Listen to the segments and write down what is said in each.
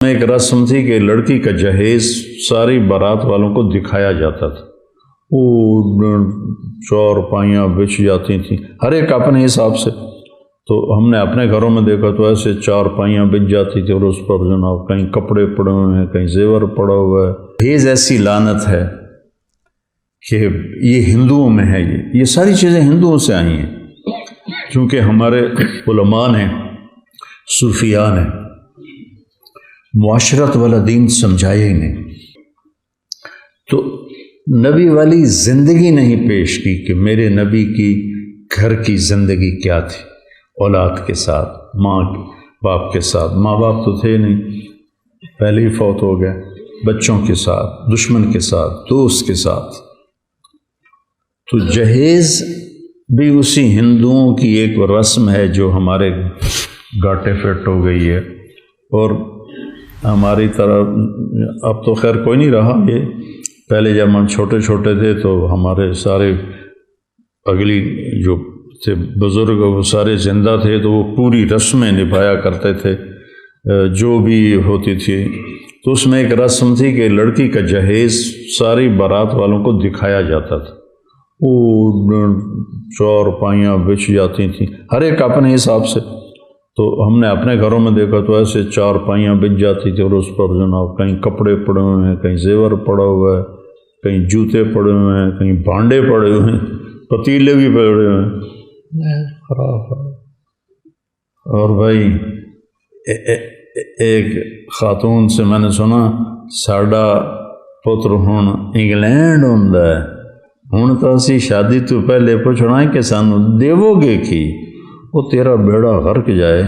ایک رسم تھی کہ لڑکی کا جہیز ساری بارات والوں کو دکھایا جاتا تھا۔ وہ چارپائیاں بچھ جاتی تھیں ہر ایک اپنے حساب سے، تو ہم نے اپنے گھروں میں دیکھا تو ایسے چارپائیاں بچھ جاتی تھی اور اس پر جناب کہیں کپڑے پڑے ہوئے ہیں، کہیں زیور پڑا ہوا ہے۔ جہیز ایسی لعنت ہے کہ یہ ہندوؤں میں ہے، یہ ساری چیزیں ہندوؤں سے آئی ہیں، چونکہ ہمارے علماء نے، صوفیاء نے معاشرت والا دین سمجھایا ہی نہیں، تو نبی والی زندگی نہیں پیش کی کہ میرے نبی کی گھر کی زندگی کیا تھی، اولاد کے ساتھ، ماں باپ کے ساتھ۔ ماں باپ تو تھے نہیں، پہلے ہی فوت ہو گئے، بچوں کے ساتھ، دشمن کے ساتھ، دوست کے ساتھ۔ تو جہیز بھی اسی ہندوؤں کی ایک رسم ہے جو ہمارے گاٹے فٹ ہو گئی ہے، اور ہماری طرف اب تو خیر کوئی نہیں رہا۔ یہ پہلے جب ہم چھوٹے چھوٹے تھے تو ہمارے سارے اگلی جو تھے بزرگ وہ سارے زندہ تھے، تو وہ پوری رسمیں نبھایا کرتے تھے جو بھی ہوتی تھی۔ تو اس میں ایک رسم تھی کہ لڑکی کا جہیز ساری بارات والوں کو دکھایا جاتا تھا۔ وہ چارپائیاں بچھ جاتی تھیں ہر ایک اپنے حساب سے، تو ہم نے اپنے گھروں میں دیکھا تو ایسے چارپائیاں بچھ جاتی تھی اور اس پر جناب کہیں کپڑے پڑے ہوئے ہیں، کہیں زیور پڑا ہوا ہے، کہیں جوتے پڑے ہوئے ہیں، کہیں بھانڈے پڑے ہوئے ہیں، پتیلے بھی پڑے ہوئے ہیں، خراب۔ اور بھائی ایک خاتون سے میں نے سنا، ساڈا پتر ہن انگلینڈ ہوندا ہے، ہن تو اسی شادی تو پہلے پوچھنا ہے کہ سانو دیو گے کی؟ وہ تیرا بیڑا غرق جائے،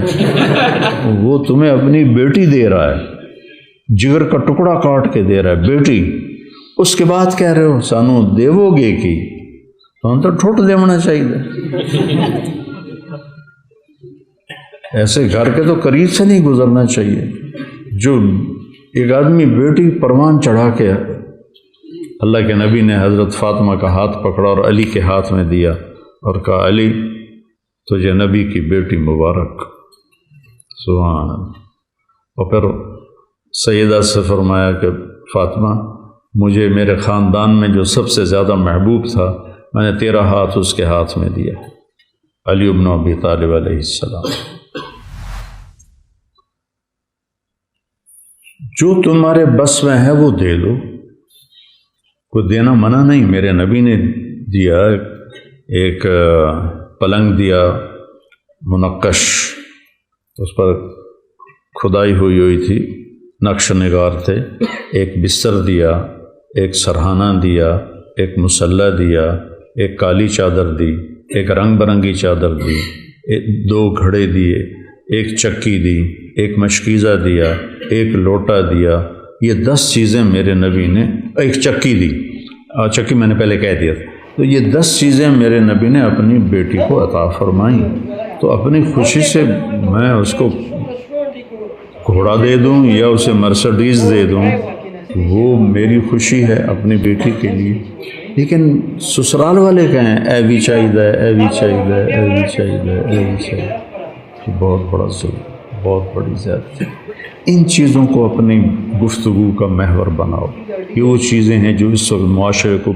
وہ تمہیں اپنی بیٹی دے رہا ہے، جگر کا ٹکڑا کاٹ کے دے رہا ہے بیٹی، اس کے بعد کہہ رہے ہو سانو دیو گے کی؟ تو ہم تو ٹھوٹ دیونا چاہیے۔ ایسے گھر کے تو قریب سے نہیں گزرنا چاہیے۔ جو ایک آدمی بیٹی پروان چڑھا کے، اللہ کے نبی نے حضرت فاطمہ کا ہاتھ پکڑا اور علی کے ہاتھ میں دیا اور کہا علی تجھے نبی کی بیٹی مبارک، سبحان اللہ۔ اور پھر سیدہ سے فرمایا کہ فاطمہ مجھے میرے خاندان میں جو سب سے زیادہ محبوب تھا، میں نے تیرا ہاتھ اس کے ہاتھ میں دیا، علی بن ابی طالب علیہ السلام۔ جو تمہارے بس میں ہے وہ دے دو، کوئی دینا منع نہیں۔ میرے نبی نے دیا، ایک پلنگ دیا منقش، اس پر کھدائی ہوئی تھی، نقش نگار تھے، ایک بستر دیا، ایک سرہانہ دیا، ایک مسلح دیا، ایک کالی چادر دی، ایک رنگ برنگی چادر دی، دو گھڑے دیے، ایک چکی دی، ایک مشکیزہ دیا، ایک لوٹا دیا۔ یہ 10 چیزیں میرے نبی نے، ایک چکی دی، چکی میں نے پہلے کہہ دیا تھا، تو یہ 10 چیزیں میرے نبی نے اپنی بیٹی کو عطا فرمائیں۔ تو اپنی خوشی سے میں اس کو گھوڑا دے دوں یا اسے مرسڈیز دے دوں، وہ میری خوشی ہے اپنی بیٹی کے لیے۔ لیکن سسرال والے کہیں اے بھی چاہیے، اے بھی چاہیے، اے بھی چاہیے، اے بھی چاہیے، یہ بہت بڑا ظلم، بہت بڑی زیادتی۔ ان چیزوں کو اپنی گفتگو کا محور بناؤ۔ یہ وہ چیزیں ہیں جو اس وقت معاشرے کو